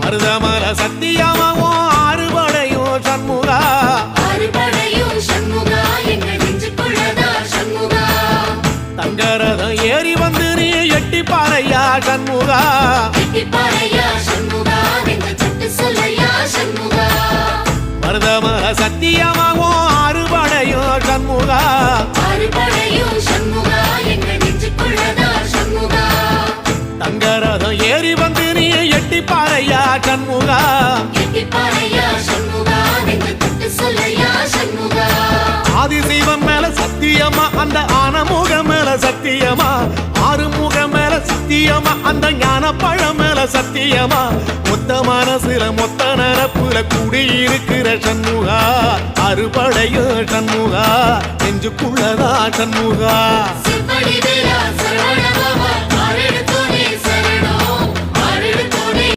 மருதமல சத்தியமாவும் ஆறுபடையும் சண்முகா தங்கரதம் ஏறி வந்து நீ எட்டி பாறையா சண்முகா மருதமல சத்தியமாவும் ஆறுபடையும் சண்முகா தங்கரதம் ஏறி வந்து நீ எட்டி பாறையா சண்முகா ஆதிசைவம் மேல சத்தியமா அந்த ஆனமுகம் மேல சத்தியமா ஆறுமுகம் மேல சத்தியமா அந்த ஞான பழம் மேல சத்தியமா மொத்த மனசுல மொத்த நரப்புல குடியிருக்கிற சண்முகா அறுபடையும் சண்முகா நெஞ்சுக்குள்ளதா சண்முகா